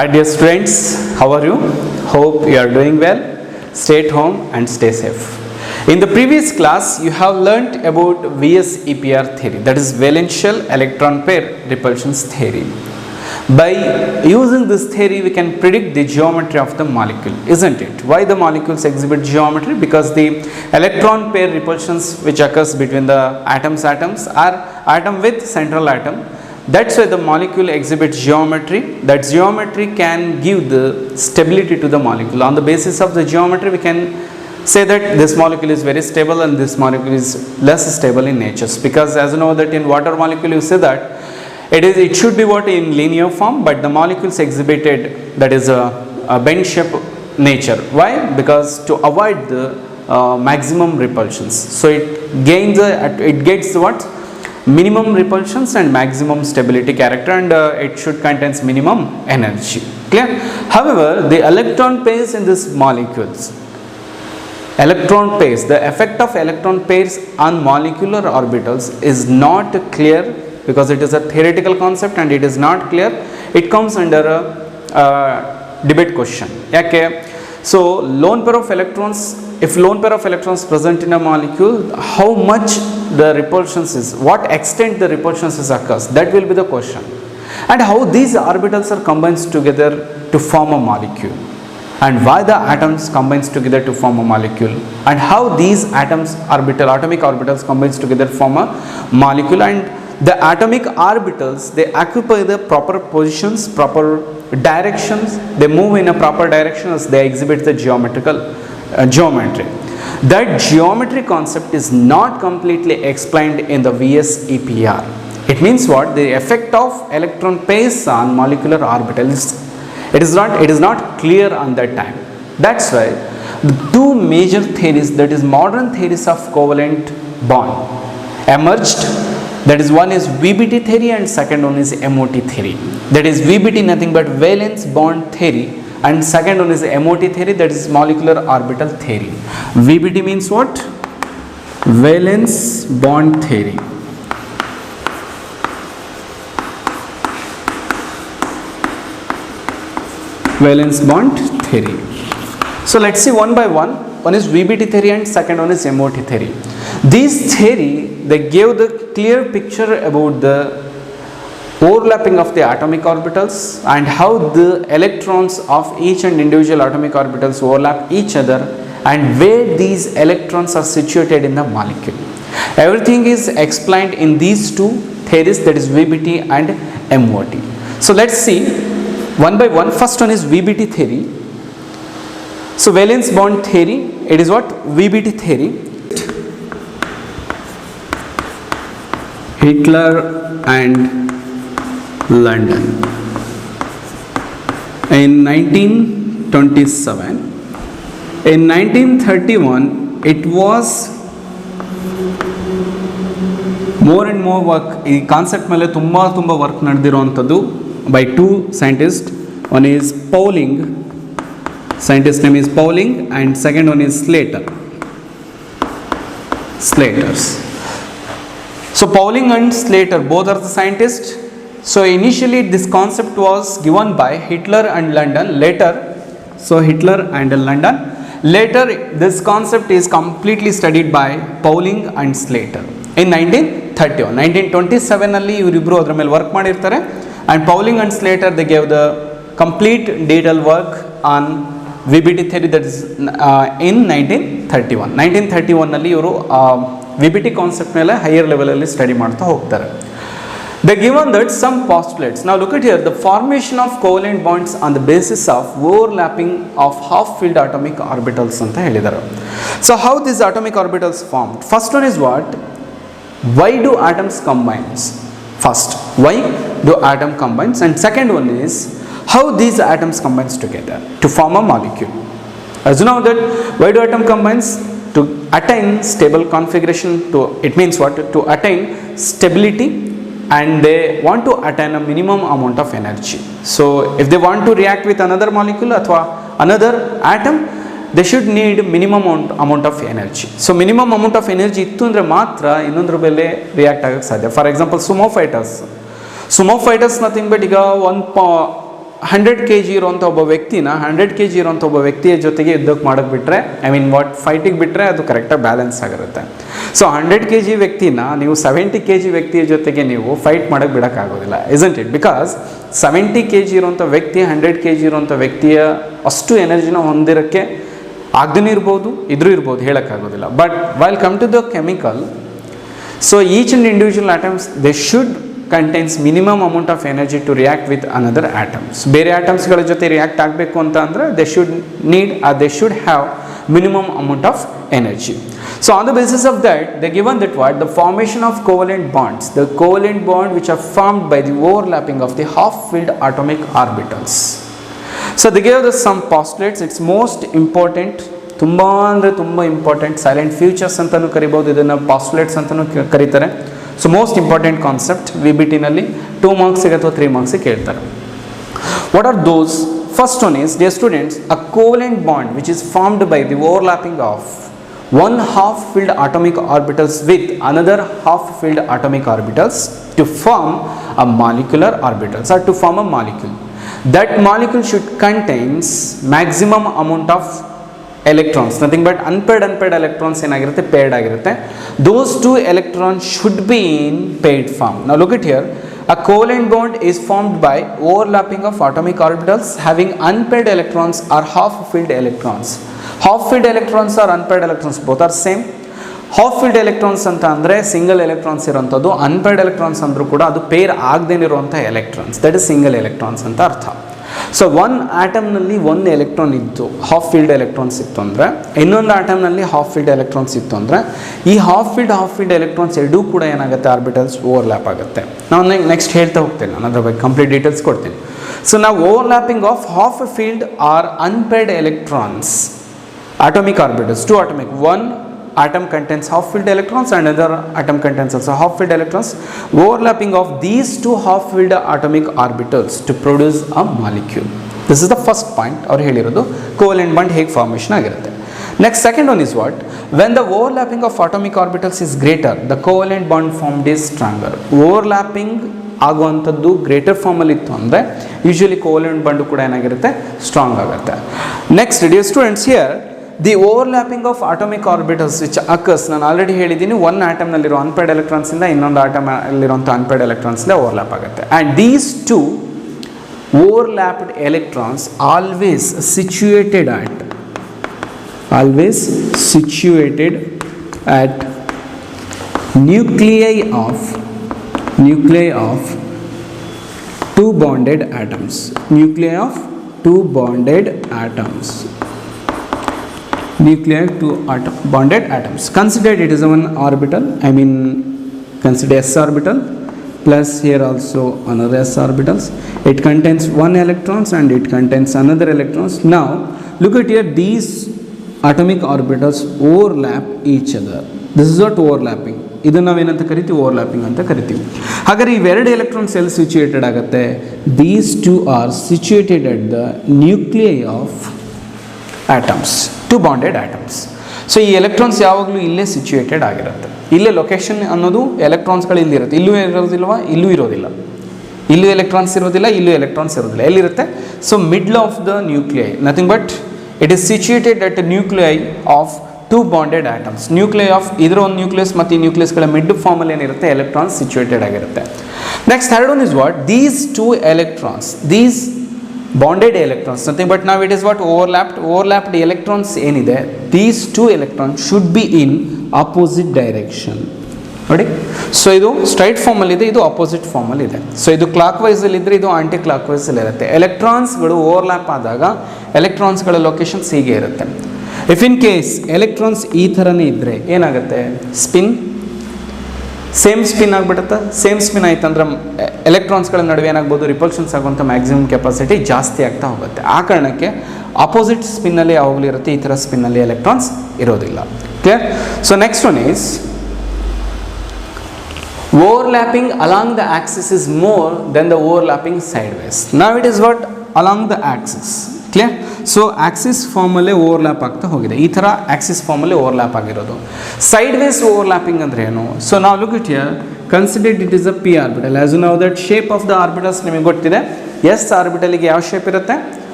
Hi dear students, how are you? Hope you are doing well. Stay at home and stay safe. In the previous class, you have learnt about VSEPR theory, that is valence-shell electron pair repulsion theory. By using this theory, we can predict the geometry of the molecule, isn't it? Why the molecules exhibit geometry? Because the electron pair repulsions which occurs between the atoms are atom with central atom. That's why the molecule exhibits geometry. That geometry can give the stability to the molecule. On the basis of the geometry, we can say that this molecule is very stable and this molecule is less stable in nature. Because as you know that in water molecule, you say that it should be what in linear form, but the molecules exhibited that is a bend shape nature. Why? Because to avoid the maximum repulsions. So it gets what? Minimum repulsions and maximum stability character, and it should contain minimum energy. Clear? However, the electron pairs in these molecules, electron pairs, the effect of electron pairs on molecular orbitals is not clear because it is a theoretical concept and it is not clear. It comes under a debate question. Okay. So lone pair of electrons, if lone pair of electrons present in a molecule, how much the repulsions is, what extent the repulsions is occurs, that will be the question. And how these orbitals are combined together to form a molecule, and why the atoms combines together to form a molecule, and how these atomic orbitals combines together to form a molecule, and the atomic orbitals, they occupy the proper positions, proper directions, they move in a proper direction as they exhibit the geometry. That geometry concept is not completely explained in the VSEPR. It means what? The effect of electron pairs on molecular orbitals, it is not clear on that time. That's why the two major theories, that is modern theories of covalent bond, emerged. That is, one is VBT theory and second one is MOT theory. That is VBT nothing but valence bond theory, and second one is MOT theory, that is molecular orbital theory. VBT means what? Valence bond theory. Valence bond theory. So let's see one by one. One is VBT theory and second one is MOT theory. These theory, they gave the clear picture about the overlapping of the atomic orbitals and how the electrons of each and individual atomic orbitals overlap each other and where these electrons are situated in the molecule. Everything is explained in these two theories, that is VBT and MOT. So let's see one by one. First one is VBT theory. So valence bond theory, it is what? VBT theory. Hitler and London in 1927. In 1931, it was more and more work. This concept mele tumba work naddirontadu by two scientists. One is Pauling, scientist name is Pauling, and second one is Slaters. So Pauling and Slater, both are the scientists. So initially this concept was given by Hitler and London. Later this concept is completely studied by Pauling and Slater in 1931. 1927 ನಲ್ಲಿ ಇವರಿಬ್ಬರು ಅದರ ಮೇಲೆ work ಮಾಡಿರ್ತಾರೆ, and Pauling and Slater, they gave the complete detailed work on VBT theory, that is in 1931. 1931 ನಲ್ಲಿ ಇವರು VBT concept ಮೇಲೆ higher ಲೆವೆಲಲ್ಲಿ study ಮಾಡ್ತಾ ಹೋಗ್ತಾರೆ. They given that some postulates. Now look at here, the formation of covalent bonds on the basis of overlapping of half-filled atomic orbitals ಅಂತ ಹೇಳಿದ್ದಾರೆ. So how these atomic orbitals formed? First one is what? Why do atoms combines? First, why do atom combines? And second one is how these atoms combines together to form a molecule. As you know that why do atom combines? To attain stable configuration, it means what? To attain stability, and they want to attain a minimum amount of energy. So if they want to react with another molecule or another atom, they should need minimum amount of energy. So minimum amount of energy ittu andre matra innondra bele react agake sadhya. For example, sumo fighters nothing but iga 100 kg ಇರುವಂಥ ಒಬ್ಬ ವ್ಯಕ್ತಿನ 100 kg ಇರುವಂಥ ಒಬ್ಬ ವ್ಯಕ್ತಿಯ ಜೊತೆಗೆ ಯುದ್ಧಕ್ಕೆ ಮಾಡೋಕ್ಕೆ ಬಿಟ್ಟರೆ, ಐ ಮೀನ್ ಫೈಟಿಗೆ ಬಿಟ್ಟರೆ ಅದು ಕರೆಕ್ಟಾಗಿ ಬ್ಯಾಲೆನ್ಸ್ ಆಗಿರುತ್ತೆ. ಸೊ 100 kg ವ್ಯಕ್ತಿನ ನೀವು 70 kg ವ್ಯಕ್ತಿಯ ಜೊತೆಗೆ ನೀವು ಫೈಟ್ ಮಾಡೋಕ್ಕೆ ಬಿಡೋಕ್ಕಾಗೋದಿಲ್ಲ, ಇಸಂಟ್ ಇಟ್? ಬಿಕಾಸ್ 70 kg ಇರುವಂಥ ವ್ಯಕ್ತಿ 100 kg ಇರುವಂಥ ವ್ಯಕ್ತಿಯ ಅಷ್ಟು ಎನರ್ಜಿನ ಹೊಂದಿರೋಕ್ಕೆ ಆಗದೇ ಇರ್ಬೋದು, ಇದ್ರೂ ಇರ್ಬೋದು, ಹೇಳೋಕ್ಕಾಗೋದಿಲ್ಲ. But while come to the chemical, so each and individual atoms they should contains minimum amount of energy to react with another atoms. ಬೇರೆ ಆಟಮ್ಸ್ಗಳ ಜೊತೆ ರಿಯಾಕ್ಟ್ ಆಗಬೇಕು ಅಂತ ಅಂದರೆ they should have minimum amount of energy. So on the basis of that, they given that what the formation of covalent bonds, the covalent bond which are formed by the overlapping of the half-filled atomic orbitals. So they gave us some postulates. It's most important, ತುಂಬ ಅಂದರೆ ತುಂಬ important, silent futures ಅಂತಲೂ ಕರಿಬೋದು, ಇದನ್ನು postulates ಅಂತಲೂ ಕರೀತಾರೆ. So most important concept V B ಟಿನಲ್ಲಿ 2 ಮಾರ್ಕ್ಸಿಗೆ ಅಥವಾ 3 ಮಾರ್ಕ್ಸಿಗೆ ಕೇಳ್ತಾರೆ. What are those? First one is, dear students, a covalent bond which is formed by the overlapping of one half-filled atomic orbitals with another half-filled atomic orbitals to form a molecular orbitals or to form a molecule. That molecule should contains maximum amount of electrons, nothing but unpaired electrons ಏನಾಗಿರುತ್ತೆ, paired ಆಗಿರುತ್ತೆ. Those 2 electrons should be in paired form. Now look at here. A covalent bond is formed by overlapping of atomic orbitals having unpaired electrons or half-filled electrons. Half-filled electrons or unpaired electrons both are same. Half-filled electrons ಅಂತ ಅಂದರೆ single electrons ಇರೋಂಥದ್ದು, unpaired electrons ಅಂದರೂ ಕೂಡ ಅದು peer ಆಗದೇ ಇರುವಂಥ electrons, that is single electrons ಅಂತ ಅರ್ಥ. So ಒಂದು ಆಟಮ್ನಲ್ಲಿ ಒಂದು ಎಲೆಕ್ಟ್ರಾನ್ ಇತ್ತು, ಹಾಫ್ ಫೀಲ್ಡ್ ಎಲೆಕ್ಟ್ರಾನ್ಸ್ ಇತ್ತು ಅಂದರೆ, ಇನ್ನೊಂದು ಆಟಮ್ನಲ್ಲಿ ಹಾಫ್ ಫೀಲ್ಡ್ ಎಲೆಕ್ಟ್ರಾನ್ಸ್ ಇತ್ತು ಅಂದರೆ, ಈ ಹಾಫ್ ಫೀಲ್ಡ್ ಎಲೆಕ್ಟ್ರಾನ್ಸ್ ಎರಡೂ ಕೂಡ ಏನಾಗುತ್ತೆ, ಆರ್ಬಿಟಲ್ಸ್ ಓವರ್ಲ್ಯಾಪ್ ಆಗುತ್ತೆ. ನಾವು ನೆಕ್ಸ್ಟ್ ಹೇಳ್ತಾ ಹೋಗ್ತೇನೆ, ನಾನು ಅದ್ರ ಬಗ್ಗೆ ಕಂಪ್ಲೀಟ್ ಡೀಟೇಲ್ಸ್ ಕೊಡ್ತೀನಿ. ಸೊ ನಾವು overlapping of half filled or unpaired electrons atomic orbitals, 2 atomic, one atom contains half-filled electrons and another atom contains also half-filled electrons, overlapping of these 2 half-filled atomic orbitals to produce a molecule. This is the first point ಅವರು ಹೇಳಿರೋದು, covalent bond ಹೇಗೆ formation ಆಗಿರುತ್ತೆ. Next, second one is what? When the overlapping of atomic orbitals is greater, the covalent bond formed is stronger. Overlapping ಆಗುವಂಥದ್ದು greater ಫಾರ್ಮಲ್ಲಿ ಇತ್ತು ಅಂದರೆ usually covalent bond ಕೂಡ ಏನಾಗಿರುತ್ತೆ, ಸ್ಟ್ರಾಂಗ್ ಆಗುತ್ತೆ. Next dear students, here the overlapping of atomic orbitals which occurs, ನಾನು already ಹೇಳಿದ್ದೀನಿ, ಒಂದು ಆಟಮ್ನಲ್ಲಿರೋ ಅನ್ಪೇರ್ಡ್ ಎಲೆಕ್ಟ್ರಾನ್ಸಿಂದ ಇನ್ನೊಂದು ಆಟಮಲ್ಲಿರುವಂಥ ಅನ್ಪೇರ್ಡ್ ಎಲೆಕ್ಟ್ರಾನ್ಸ್ಲೇ ಓವರ್ಲ್ಯಾಪ್ ಆಗುತ್ತೆ. And these 2 ಓವರ್ಲ್ಯಾಪ್ಡ್ electrons always situated at nuclei of 2 bonded atoms. Nuclei of 2 bonded atoms. Nuclei of 2 bonded atoms. Consider it is one orbital. I mean, consider s orbital plus here also another s orbitals. It contains 1 electrons and it contains another electrons. Now look at here, these atomic orbitals overlap each other. This is what overlapping. ಇದನ್ನು ನಾವೇನಂತ ಕರಿತೀವಿ, overlapping ಅಂತ ಕರಿತೀವಿ. ಹಾಗಾದರೆ ಇವೆರಡು electrons ಎಲ್ಲಿ situated ಆಗುತ್ತೆ? These 2 are situated at the nuclei of atoms, 2 bonded atoms. So ಈ ಎಲೆಕ್ಟ್ರಾನ್ಸ್ ಯಾವಾಗಲೂ ಇಲ್ಲೇ ಸಿಚುಯೇಟೆಡ್ ಆಗಿರುತ್ತೆ. ಇಲ್ಲೇ ಲೊಕೇಶನ್ ಅನ್ನೋದು ಎಲೆಕ್ಟ್ರಾನ್ಸ್ಗಳು ಇಲ್ಲಿರುತ್ತೆ, ಇಲ್ಲೂ ಇರೋದಿಲ್ವಾ, ಇಲ್ಲೂ ಇರೋದಿಲ್ಲ, ಇಲ್ಲೂ ಎಲೆಕ್ಟ್ರಾನ್ಸ್ ಇರೋದಿಲ್ಲ, ಇಲ್ಲೂ ಎಲೆಕ್ಟ್ರಾನ್ಸ್ ಇರೋದಿಲ್ಲ. ಎಲ್ಲಿರುತ್ತೆ? So middle of the nuclei, nothing but it is situated at nuclei of 2 bonded atoms. Nuclei of ಇದರ ಒಂದು ನ್ಯೂಕ್ಲಿಯಸ್ ಮತ್ತು ಈ ನ್ಯೂಕ್ಲಿಯಸ್ಗಳ ಮಿಡ್ ಫಾರ್ಮಲ್ಲಿ ಏನಿರುತ್ತೆ, ಎಲೆಕ್ಟ್ರಾನ್ಸ್ ಸಿಚುಯೇಟೆಡ್ ಆಗಿರುತ್ತೆ. Next third one is what? These 2 electrons, these bonded electrons, nothing but now it is what? Overlapped electrons ಏನಿದೆ, these 2 electrons should be in opposite direction. ನೋಡಿ, so ಇದು ಸ್ಟ್ರೈಟ್ ಫಾರ್ಮಲ್ಲಿ ಇದೆ, ಇದು ಆಪೋಸಿಟ್ ಫಾರ್ಮಲ್ಲಿ ಇದೆ. ಸೊ ಇದು ಕ್ಲಾಕ್ ವೈಸಲ್ಲಿ ಇದ್ದರೆ ಇದು ಆಂಟಿ ಕ್ಲಾಕ್ ವೈಸಲ್ಲಿ ಇರುತ್ತೆ. ಎಲೆಕ್ಟ್ರಾನ್ಸ್ಗಳು ಓವರ್ಲ್ಯಾಪ್ ಆದಾಗ ಎಲೆಕ್ಟ್ರಾನ್ಸ್ಗಳ ಲೊಕೇಶನ್ಸ್ ಹೀಗೆ ಇರುತ್ತೆ. ಇಫ್ ಇನ್ ಕೇಸ್ ಎಲೆಕ್ಟ್ರಾನ್ಸ್ ಈ ಥರನೇ ಇದ್ದರೆ ಏನಾಗುತ್ತೆ, ಸ್ಪಿನ್ ಸೇಮ್ ಸ್ಪಿನ್ ಆಗಿಬಿಡುತ್ತೆ. ಸೇಮ್ ಸ್ಪಿನ್ ಆಯ್ತಂದ್ರೆ ಎಲೆಕ್ಟ್ರಾನ್ಸ್ಗಳ ನಡುವೆ ಏನಾಗ್ಬೋದು, ರಿಪಲ್ಷನ್ಸ್ ಆಗುವಂಥ ಮ್ಯಾಕ್ಸಿಮಮ್ ಕೆಪಾಸಿಟಿ ಜಾಸ್ತಿ ಆಗ್ತಾ ಹೋಗುತ್ತೆ. ಆ ಕಾರಣಕ್ಕೆ ಆಪೋಸಿಟ್ ಸ್ಪಿನ್ನಲ್ಲಿ ಯಾವಾಗಲೂ ಇರುತ್ತೆ, ಈ ಥರ ಸ್ಪಿನ್ನಲ್ಲಿ ಎಲೆಕ್ಟ್ರಾನ್ಸ್ ಇರೋದಿಲ್ಲ. Clear? So next one is overlapping along the axis is more than the overlapping sideways. Now it is what? Along the axis. Clear? So axis ಫಾರ್ಮಲ್ಲೇ ಓವರ್ಲ್ಯಾಪ್ ಆಗ್ತಾ ಹೋಗಿದೆ. ಈ ಥರ ಆಕ್ಸಿಸ್ ಫಾರ್ಮಲ್ಲೇ ಓವರ್ಲ್ಯಾಪ್ ಆಗಿರೋದು. ಸೈಡ್ವೇಸ್ ಓವರ್ಲ್ಯಾಪಿಂಗ್ ಅಂದರೆ ಏನು? ಸೊ ನಾವು look it here, consider it is a p orbital. As you know that shape of the orbitals ನಿಮಗೆ ಗೊತ್ತಿದೆ, ಎಸ್ ಆರ್ಬಿಟಲ್ಗೆ ಯಾವ ಶೇಪ್ ಇರುತ್ತೆ?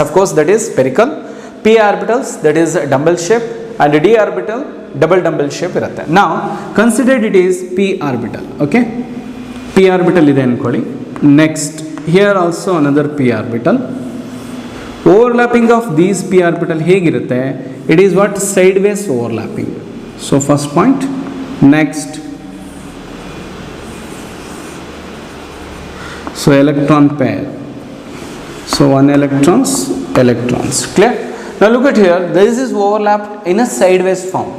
Of course that is spherical. P orbitals that is dumbbell shape and d orbital double shape ಇರುತ್ತೆ. ನಾವು considered it is p orbital. Okay, p orbital ಇದೆ ಅಂದ್ಕೊಳ್ಳಿ. Next here also another p orbital. Overlapping of these p orbital ಹೇಗಿರುತ್ತೆ? It is what? Side ways overlapping. So first point. Next, so electron pair, so one electrons. Clear? Now look at here, this is overlapped in a sideways form.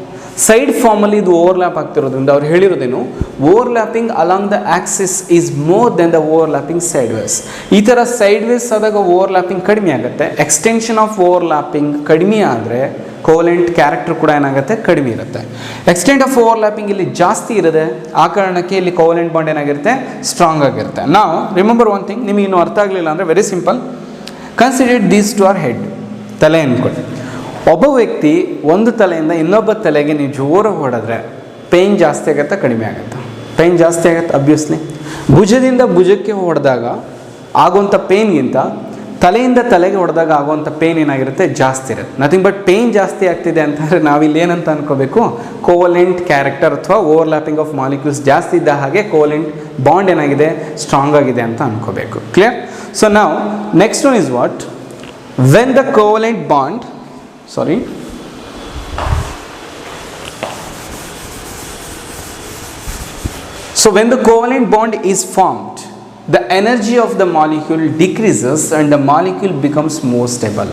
Side ಫಾರ್ಮಲ್ಲಿ ಇದು overlap ಆಗ್ತಿರೋದ್ರಿಂದ ಅವ್ರು ಹೇಳಿರೋದೇನು? Overlapping along the axis is more than the overlapping sideways. ಈ ಥರ side ways ಆದಾಗ overlapping ಕಡಿಮೆ ಆಗುತ್ತೆ. ಎಕ್ಸ್ಟೆನ್ಷನ್ ಆಫ್ ಓವರ್ಲ್ಯಾಪಿಂಗ್ ಕಡಿಮೆ ಆದರೆ ಕೋವೆಲೆಂಟ್ ಕ್ಯಾರೆಕ್ಟರ್ ಕೂಡ ಏನಾಗುತ್ತೆ? ಕಡಿಮೆ ಇರುತ್ತೆ. ಎಕ್ಸ್ಟೆಂಟ್ ಆಫ್ ಓವರ್ಲ್ಯಾಪಿಂಗ್ ಇಲ್ಲಿ ಜಾಸ್ತಿ ಇರುತ್ತೆ, ಆ ಕಾರಣಕ್ಕೆ ಇಲ್ಲಿ ಕೋವೆಲೆಂಟ್ ಬಾಂಡ್ ಏನಾಗಿರುತ್ತೆ? ಸ್ಟ್ರಾಂಗ್ ಆಗಿರುತ್ತೆ. ನಾವು ರಿಮೆಂಬರ್ ಒನ್ ಥಿಂಗ್, ನಿಮಗೆ ಇನ್ನೂ ಅರ್ಥ ಆಗಲಿಲ್ಲ ಅಂದರೆ very simple. Consider these two are head, ತಲೆ ಅಂದ್ಕೊಳ್ಳಿ. ಒಬ್ಬ ವ್ಯಕ್ತಿ ಒಂದು ತಲೆಯಿಂದ ಇನ್ನೊಬ್ಬ ತಲೆಗೆ ನೀವು ಜೋರಾಗಿ ಹೊಡೆದ್ರೆ ಪೇಯ್ನ್ ಜಾಸ್ತಿ ಆಗುತ್ತೆ, ಕಡಿಮೆ ಆಗುತ್ತೆ? ಪೇಯ್ನ್ ಜಾಸ್ತಿ ಆಗುತ್ತೆ ಅಬ್ವಿಯಸ್ಲಿ. ಭುಜದಿಂದ ಭುಜಕ್ಕೆ ಹೊಡೆದಾಗ ಆಗುವಂಥ ಪೇಯ್ನ್ಗಿಂತ ತಲೆಯಿಂದ ತಲೆಗೆ ಹೊಡೆದಾಗ ಆಗುವಂಥ ಪೇಯ್ನ್ ಏನಾಗಿರುತ್ತೆ? ಜಾಸ್ತಿ ಇರುತ್ತೆ. ನಥಿಂಗ್ ಬಟ್ ಪೇಯ್ನ್ ಜಾಸ್ತಿ ಆಗ್ತಿದೆ ಅಂತಂದರೆ ನಾವಿಲ್ಲಿ ಏನಂತ ಅನ್ಕೋಬೇಕು? ಕೋವಲೆಂಟ್ ಕ್ಯಾರೆಕ್ಟರ್ ಅಥವಾ ಓವರ್ಲ್ಯಾಪಿಂಗ್ ಆಫ್ ಮಾಲಿಕ್ಯೂಲ್ಸ್ ಜಾಸ್ತಿ ಇದ್ದ ಹಾಗೆ ಕೋವಲೆಂಟ್ ಬಾಂಡ್ ಏನಾಗಿದೆ? ಸ್ಟ್ರಾಂಗ್ ಆಗಿದೆ ಅಂತ ಅನ್ಕೋಬೇಕು. ಕ್ಲಿಯರ್? ಸೊ ನಾವು next one is what? When the covalent bond So when the covalent bond is formed, the energy of the molecule decreases and the molecule becomes more stable.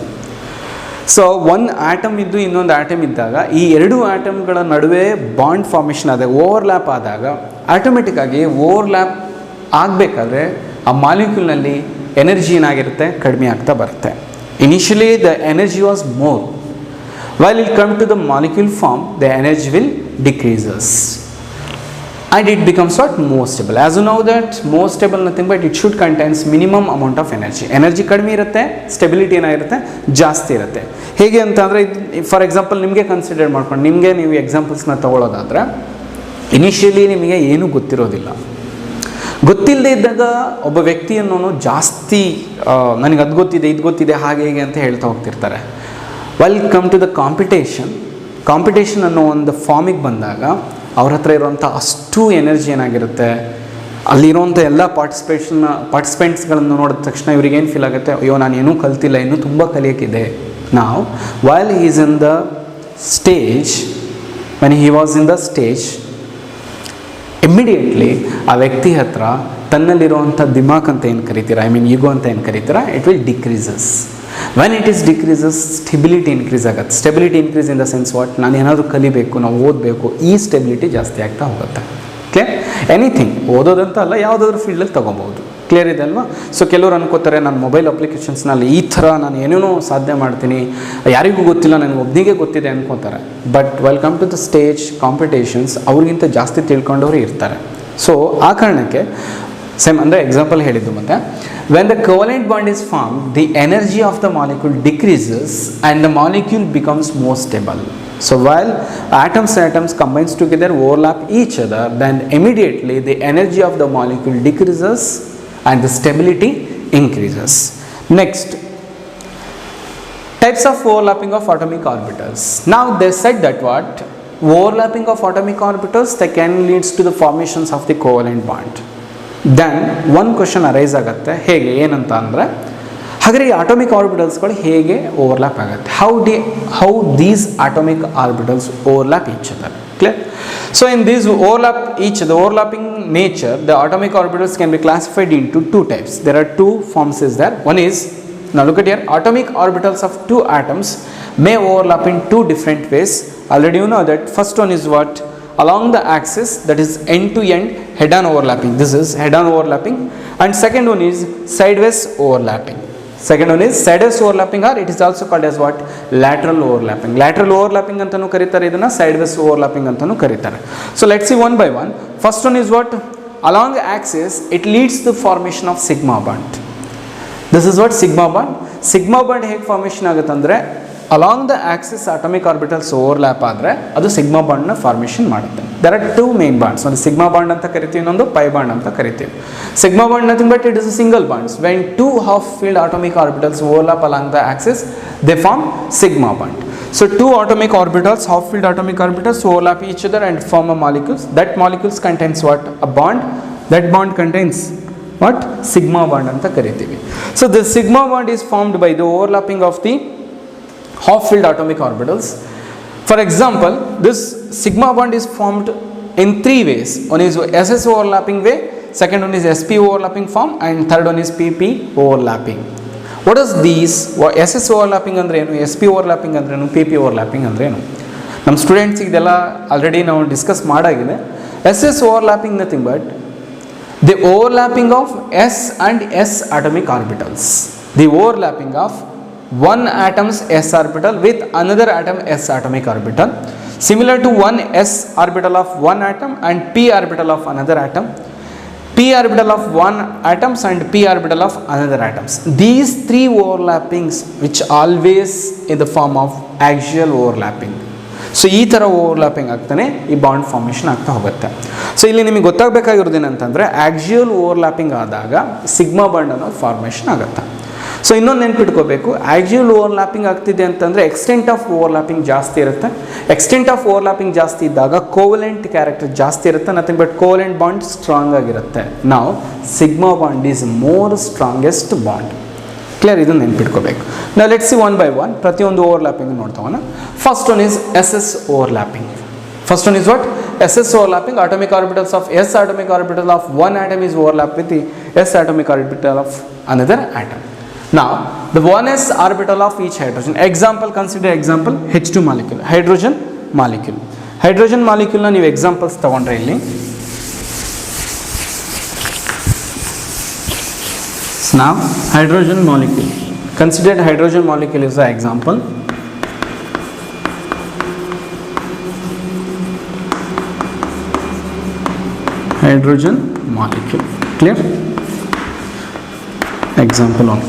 So ಒಂದು atom ಇದ್ದು ಇನ್ನೊಂದು atom ಇದ್ದಾಗ ಈ ಎರಡು ಆಟಮ್ಗಳ ನಡುವೆ bond formation ಆದಾಗ, overlap ಆದಾಗ, ಆಟೋಮೆಟಿಕ್ಕಾಗಿ ಓವರ್ಲ್ಯಾಪ್ ಆಗಬೇಕಾದ್ರೆ ಆ ಮಾಲಿಕ್ಯೂಲ್ನಲ್ಲಿ ಎನರ್ಜಿ ಏನಾಗಿರುತ್ತೆ? ಕಡಿಮೆ ಆಗ್ತಾ ಬರುತ್ತೆ. Initially the energy was more. While it comes to the molecule form, the energy will decreases and it becomes what? More stable. As you know that more stable nothing but it should contains minimum amount of energy. Energy ಕಡಿಮೆ ಇರುತ್ತೆ, stability ಏನಾಗಿರುತ್ತೆ? ಜಾಸ್ತಿ ಇರುತ್ತೆ. ಹೇಗೆ ಅಂತಂದರೆ, for example ನಿಮಗೆ consider ಮಾಡ್ಕೊಂಡು ನಿಮಗೆ ನೀವು ಎಕ್ಸಾಂಪಲ್ಸ್ನ ತೊಗೊಳ್ಳೋದಾದರೆ, ಇನಿಷಿಯಲಿ ನಿಮಗೆ ಏನೂ ಗೊತ್ತಿರೋದಿಲ್ಲ. ಗೊತ್ತಿಲ್ಲದೆ ಇದ್ದಾಗ ಒಬ್ಬ ವ್ಯಕ್ತಿಯನ್ನು ಜಾಸ್ತಿ ನನಗೆ ಅದು ಗೊತ್ತಿದೆ, ಇದು ಗೊತ್ತಿದೆ, ಹಾಗೆ ಹೇಗೆ ಅಂತ ಹೇಳ್ತಾ ಹೋಗ್ತಿರ್ತಾರೆ. ವೆಲ್ಕಮ್ ಟು ದ ಕಾಂಪಿಟೇಷನ್ ಅನ್ನೋ ಒಂದು ಫಾರ್ಮಿಗೆ ಬಂದಾಗ ಅವ್ರ ಹತ್ರ ಇರೋವಂಥ ಅಷ್ಟು ಎನರ್ಜಿ ಏನಾಗಿರುತ್ತೆ? ಅಲ್ಲಿರೋಂಥ ಎಲ್ಲ ಪಾರ್ಟಿಸಿಪೆಂಟ್ಸ್ಗಳನ್ನು ನೋಡಿದ ತಕ್ಷಣ ಇವ್ರಿಗೇನು ಫೀಲ್ ಆಗುತ್ತೆ? ಅಯ್ಯೋ, ನಾನು ಏನೂ ಕಲ್ತಿಲ್ಲ, ಇನ್ನೂ ತುಂಬ ಕಲಿಯೋಕ್ಕಿದೆ. ನಾವು while he is in the stage, when he was in the stage, immediately ಆ ವ್ಯಕ್ತಿ ಹತ್ರ ತನ್ನಲ್ಲಿರುವಂಥ ದಿಮಾಕ್ ಅಂತ ಏನು ಕರಿತೀರಾ, ಈಗೋ ಅಂತ ಏನು ಕರಿತೀರಾ, it will decreases. When it is decreases, stability increase ಆಗುತ್ತೆ. Stability increase in the sense what? ನಾನು ಏನಾದರೂ ಕಲಿಬೇಕು, ನಾವು ಓದಬೇಕು, ಈ ಸ್ಟೆಬಿಲಿಟಿ ಜಾಸ್ತಿ ಆಗ್ತಾ ಹೋಗುತ್ತೆ. ಕ್ಲಿಯರ್? ಎನಿಥಿಂಗ್, ಓದೋದಂತ ಅಲ್ಲ, ಯಾವುದಾದ್ರೂ ಫೀಲ್ಡಲ್ಲಿ ತೊಗೊಬೋದು. ಕ್ಲಿಯರ್ ಇದೆ ಅಲ್ವಾ? ಸೊ ಕೆಲವರು ಅನ್ಕೋತಾರೆ, ನಾನು ಮೊಬೈಲ್ ಅಪ್ಲಿಕೇಶನ್ಸ್ನಲ್ಲಿ ಈ ಥರ ನಾನು ಏನೇನೋ ಸಾಧನೆ ಮಾಡ್ತೀನಿ, ಯಾರಿಗೂ ಗೊತ್ತಿಲ್ಲ, ನನಗೆ ಒಬ್ಬನಿಗೆ ಗೊತ್ತಿದೆ ಅನ್ಕೋತಾರೆ. But welcome to the stage competitions ಅವ್ರಿಗಿಂತ ಜಾಸ್ತಿ ತಿಳ್ಕೊಂಡವರು ಇರ್ತಾರೆ. ಸೊ ಆ ಕಾರಣಕ್ಕೆ ಸೇಮ್ ಅಂದರೆ ಎಕ್ಸಾಂಪಲ್ ಹೇಳಿದ್ದು. ಮತ್ತು when the covalent bond is form, the energy of the molecule decreases and the molecule becomes more stable. So while atoms combines together, overlap each other, then immediately the energy of the molecule decreases and the stability increases. Next, types of overlapping of atomic orbitals. Now they said that what? Overlapping of atomic orbitals that can leads to the formations of the covalent bond. Then one question arise ಆಗುತ್ತೆ, ಹೇಗೆ ಏನಂತ ಅಂದರೆ, ಹಾಗಾದರೆ ಈ atomic ಆರ್ಬಿಟಲ್ಸ್ಗಳು ಹೇಗೆ overlap ಆಗುತ್ತೆ? How these atomic orbitals overlap each other. Clear? So in these overlapping nature, the atomic orbitals can be classified into two types. There are two forms is there. One is, now look at here, atomic orbitals of two atoms may overlap in two different ways. Already you know that. First one is what? Along the axis, that is end to end head-on overlapping. This is head-on overlapping. And second one is sideways overlapping. Second one is sideways overlapping, or it is also called as what? Lateral overlapping. Lateral overlapping ಅಂತನೂ ಕರೀತಾರೆ, ಇದನ್ನು sideways overlapping ಅಂತನೂ ಕರೀತಾರೆ. So let's see one by one. First one is what? Along the axis, it leads to formation of sigma bond. This is what? Sigma bond. Sigma bond ಹೇಗೆ formation ಆಗುತ್ತೆ ಅಂದರೆ, along the axis atomic orbitals overlap ಆದರೆ ಅದು sigma ಬಾಂಡ್ನ formation ಮಾಡುತ್ತೆ. There are two main bonds, ಒಂದು sigma bond ಅಂತ ಕರಿತೀವಿ, ಇನ್ನೊಂದು ಪೈ ಬಾಂಡ್ ಅಂತ ಕರಿತೀವಿ. Sigma bond nothing but it is a single bonds. When two half filled atomic orbitals overlap along the axis they form sigma bond. So two atomic orbitals, half filled atomic orbitals overlap each other and form a molecules. That molecules contains what? A bond. That bond contains what? Sigma bond anta karitivi. So the sigma bond is formed by the overlapping of the half filled atomic orbitals. For example, this sigma bond is formed in three ways. One is SS overlapping way, second one is SP overlapping form, and third one is PP overlapping. What is these? SS overlapping ಅಂದ್ರೆ ಏನು, SP overlapping ಅಂದ್ರೆ ಏನು, PP overlapping ಅಂದ್ರೆ ಏನು? ನಮ್ಮ students ಇದೆಲ್ಲ already ನಾವು discuss ಮಾಡಾಗಿದೆ. SS overlapping nothing but the overlapping of S and S atomic orbitals. The overlapping of one atom's S orbital with another atom S atomic orbital, similar to one S orbital of one atom and P orbital of another atom, P orbital of one atoms and P orbital of another atoms. These three overlappings which always in the form of axial overlapping. So ಈ ಥರ overlapping ಆಗ್ತಾನೆ ಈ bond formation ಆಗ್ತಾ ಹೋಗುತ್ತೆ. So ಇಲ್ಲಿ ನಿಮಗೆ ಗೊತ್ತಾಗಬೇಕಾಗಿರೋದು ಏನಂತಂದರೆ axial overlapping ಆದಾಗ ಸಿಗ್ಮಾ ಬಾಂಡ್ ಅನ್ನೋದು ಫಾರ್ಮೇಷನ್ ಆಗುತ್ತೆ. ಸೊ ಇನ್ನೊಂದು ನೆನ್ಪಿಟ್ಕೋಬೇಕು, ಆಕ್ಸಿಯಲ್ ಓವರ್ಲ್ಯಾಪಿಂಗ್ ಆಗ್ತಿದೆ ಅಂತಂದರೆ ಎಕ್ಸ್ಟೆಂಟ್ ಆಫ್ ಓವರ್ಲ್ಯಾಪಿಂಗ್ ಜಾಸ್ತಿ ಇರುತ್ತೆ. ಎಕ್ಸ್ಟೆಂಟ್ ಆಫ್ ಓವರ್ಲ್ಯಾಪಿಂಗ್ ಜಾಸ್ತಿ ಇದ್ದಾಗ ಕೋವಲೆಂಟ್ ಕ್ಯಾರೆಕ್ಟರ್ ಜಾಸ್ತಿ ಇರುತ್ತೆ, nothing but covalent bond strong ಆಗಿರುತ್ತೆ. ನಾವು sigma bond is more strongest bond. Clear, ಇದನ್ನು ನೆನ್ಪಿಟ್ಕೋಬೇಕು. ನಾವು let's see one by one ಪ್ರತಿಯೊಂದು ಓವರ್ಲ್ಯಾಪಿಂಗ್ ನೋಡ್ತಾವನ. First one is SS overlapping. First one is what? SS overlapping. Atomic orbitals of S atomic orbital of one atom is overlap with the S atomic orbital of another atom. Now the 1s orbital of each hydrogen. Example, consider example H2 molecule, hydrogen molecule. Hydrogen molecule na ನೀವು examples ತಗೊಂಡ್ರೆ ಇಲ್ಲಿ now hydrogen molecule. Considered hydrogen molecule is an example. Hydrogen molecule. Clear? Example on.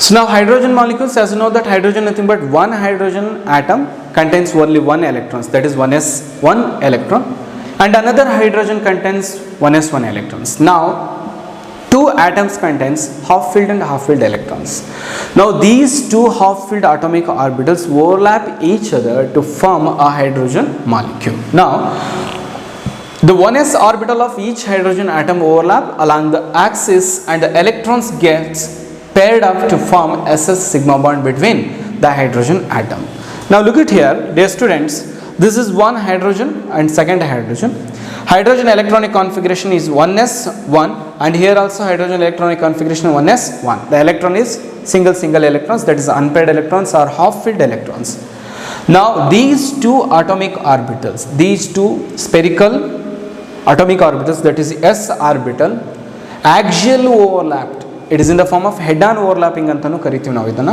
So now hydrogen molecules, as you know that hydrogen nothing but one hydrogen atom contains only one electrons, that is 1s 1 electron, and another hydrogen contains 1s 1 electrons. Now two atoms contains half filled and half filled electrons. Now these two half filled atomic orbitals overlap each other to form a hydrogen molecule. Now the 1s orbital of each hydrogen atom overlap along the axis and the electrons gets paired up to form SS sigma bond between the hydrogen atom. Now look at here, dear students, this is one hydrogen and second hydrogen. Hydrogen electronic configuration is 1s 1, and here also hydrogen electronic configuration 1s 1. The electron is single electrons, that is unpaired electrons or half filled electrons. Now these two atomic orbitals, these two spherical atomic orbitals, that is S orbital, axial overlapped. It is in the form of head-on overlapping antanu karitivi ನಾವು ಇದನ್ನ.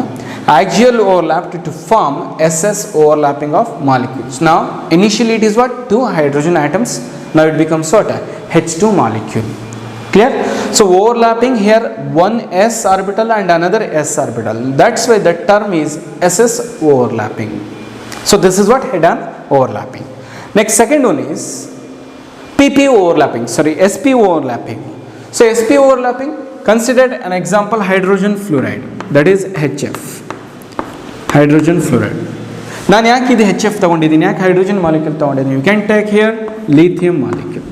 Axial overlapped to form SS overlapping of molecules. Now initially it is what? Two hydrogen atoms. Now it becomes what? H2 molecule. Clear? So overlapping here one S orbital and another S orbital. That's why the term is SS overlapping. So this is what? Head-on overlapping. Next, second one is PP overlapping, SP overlapping. So SP overlapping, considered an example hydrogen fluoride, that is HF, hydrogen fluoride. ನಾನು ಯಾಕೆ ಇದು HF ತಗೊಂಡಿದ್ದೀನಿ, ಯಾಕೆ hydrogen molecule ತಗೊಂಡಿದ್ದೀನಿ? You can take here lithium molecule.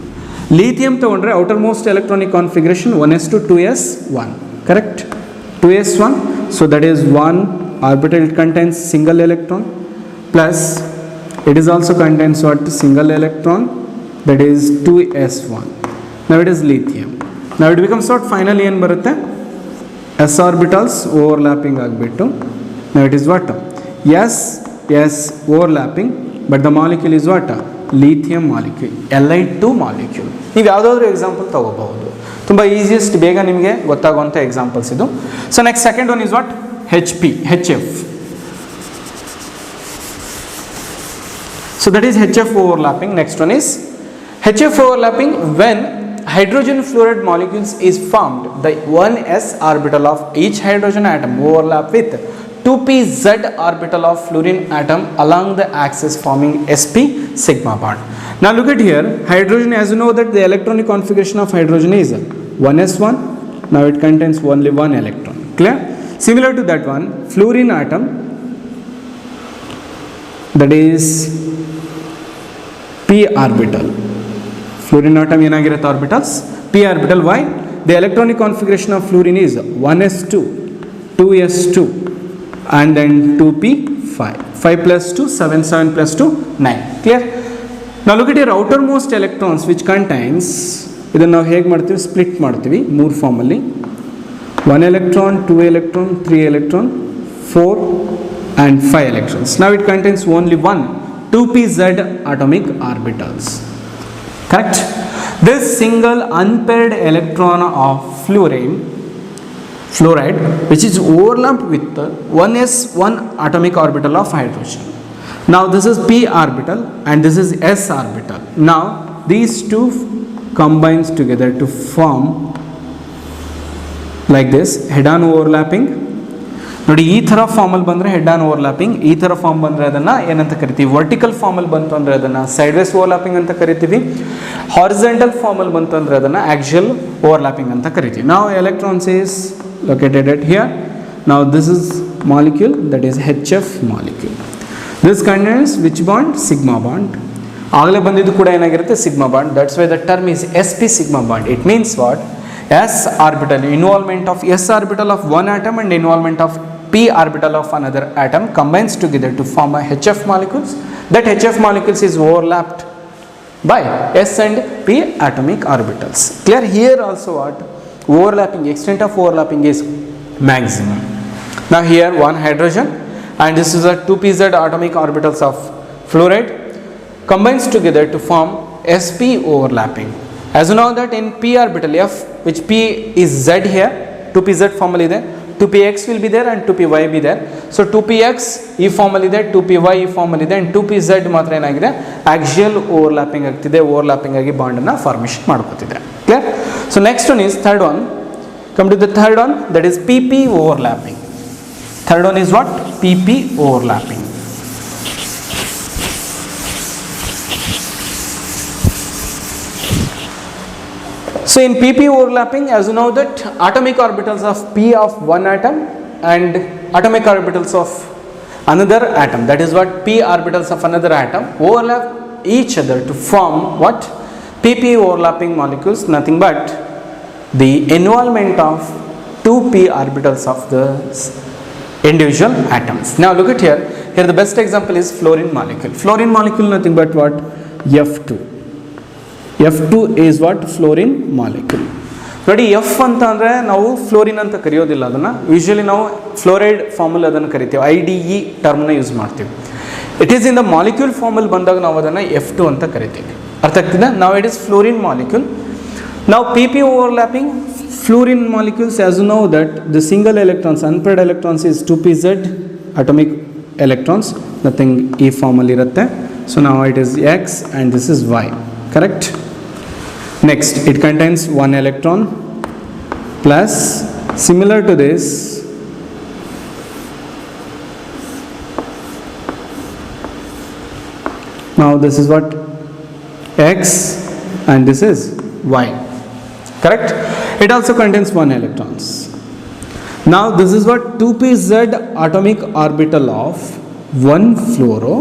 Lithium ತಗೊಂಡ್ರೆ outermost electronic configuration 1s to 2s 1, correct? 2s 1, so that is one orbital, it contains single electron, plus it is also contains what? Single electron, that is 2s1. Now it is lithium. Now it becomes what? Finally ಏನು ಬರುತ್ತೆ? S orbitals overlapping ಆಗಿಬಿಟ್ಟು now it is what? S overlapping, but the molecule is what? Lithium molecule, Li2 molecule. ನೀವು ಯಾವುದಾದ್ರೂ example ತಗೋಬಹುದು, ತುಂಬ easiest ಬೇಗ ನಿಮಗೆ ಗೊತ್ತಾಗುವಂಥ examples ಇದು. So next second one is what? HF. So that is HF overlapping. Next one is HF overlapping when hydrogen fluoride molecules is formed, the 1s orbital of each hydrogen atom overlap with 2pz orbital of fluorine atom along the axis forming sp sigma bond. Now look at here, hydrogen, as you know that the electronic configuration of hydrogen is 1s1. Now it contains only one electron. Clear? Similar to that one, fluorine atom, that is p orbital. Fluorine atom ಏನಾಗಿರುತ್ತೆ orbitals? p orbital. Why? The electronic configuration of fluorine is 1s2, 2s2 and then 2p5. 5 plus 2, 7, 7 plus 2, 9. Clear? Now look at your outermost electrons which contains, ಇದನ್ನು ನಾವು ಹೇಗೆ ಮಾಡ್ತೀವಿ, split ಮಾಡ್ತೀವಿ ಮೂರು ಫಾರ್ಮಲ್ಲಿ. 1 electron, 2 electron, 3 electron, 4 and 5 electrons. Now it contains only one 2pz atomic orbitals. Correct? This single unpaired electron of fluoride which is overlapped with 1s1 atomic orbital of hydrogen. Now this is p orbital and this is s orbital. Now these two combines together to form like this head on overlapping. ನೋಡಿ ಈ ಥರ ಫಾರ್ಮಲ್ಲಿ ಬಂದರೆ head on overlapping, ಈ ಥರ form ಬಂದರೆ ಅದನ್ನು ಏನಂತ ಕರಿತೀವಿ, ವರ್ಟಿಕಲ್ ಫಾರ್ಮಲ್ಲಿ ಬಂತು ಅಂದರೆ ಅದನ್ನು ಸೈಡ್ವೇಸ್ ಓವರ್ಲ್ಯಾಪಿಂಗ್ ಅಂತ ಕರಿತೀವಿ. ಹಾರಿಜಾಂಟಲ್ ಫಾರ್ಮಲ್ಲಿ ಬಂತು ಅಂದರೆ ಅದನ್ನು ಆಕ್ಸಿಯಲ್ ಓವರ್ಲ್ಯಾಪಿಂಗ್ ಅಂತ ಕರಿತೀವಿ. ನಾವು electrons is located at here. ನಾವು this is molecule, that is HF molecule. This contains which bond? Sigma bond. ಆಗಲೇ ಬಂದಿದ್ದು ಕೂಡ ಏನಾಗಿರುತ್ತೆ, sigma bond. That's why the term is sp sigma bond. It means what? S orbital, involvement of s orbital of one atom and involvement of p orbital of another atom combines together to form a HF molecules. That HF molecules is overlapped by s and p atomic orbitals. Clear? Here also what? Overlapping, extent of overlapping is maximum. Now here one hydrogen and this is a 2pz atomic orbitals of fluoride combines together to form sp overlapping. As you know that in p orbital f, which p is z here, 2pz formally there, 2px will be there and 2py be there. So 2px ಈ ಫಾರ್ಮಲ್ಲಿ ಇದೆ, 2py ಈ ಫಾರ್ಮಲ್ಲಿ ಇದೆ, and 2pz ಮಾತ್ರ ಏನಾಗಿದೆ, axial overlapping ಆಗ್ತಿದೆ, overlapping ಆಗಿ ಬಾಂಡನ್ನು ಫಾರ್ಮೇಷನ್ ಮಾಡ್ಕೋತಿದೆ. Clear? So next one is third one. Come to the third one, that is pp overlapping. Third one is what? pp overlapping. So in pp overlapping, as you know that atomic orbitals of p of one atom and atomic orbitals of another atom, that is what, p orbitals of another atom overlap each other to form what? pp overlapping molecules, nothing but the involvement of 2p orbitals of the individual atoms. Now look at here, the best example is fluorine molecule. Fluorine molecule nothing but what? F2. F2 is what? Fluorine molecule. ನೋಡಿ, F ಅಂತ ಅಂದರೆ ನಾವು fluorine ಅಂತ ಕರೆಯೋದಿಲ್ಲ, ಅದನ್ನು usually ನಾವು fluoride ಫಾರ್ಮಲ್ಲಿ ಅದನ್ನು ಕರಿತೀವಿ, IDE ಟರ್ಮ್ನ ಯೂಸ್ ಮಾಡ್ತೀವಿ. It is in the molecule ಫಾರ್ಮಲ್ಲಿ ಬಂದಾಗ ನಾವು ಅದನ್ನು F2 ಅಂತ ಕರಿತೀವಿ. ಅರ್ಥ ಆಗ್ತಿದೆ? ನಾವು ಇಟ್ ಇಸ್ ಫ್ಲೋರಿನ್ ಮಾಲಿಕ್ಯೂಲ್. ನಾವು PP overlapping fluorine molecules, as you know that the single electrons, unpaired electrons is 2pz atomic electrons, nothing E formally irutte. So now it is X and this is Y. Correct? Next, it contains one electron plus, similar to this, now this is what? X and this is Y. Correct? It also contains one electrons. Now this is what? 2pz atomic orbital of one fluoro,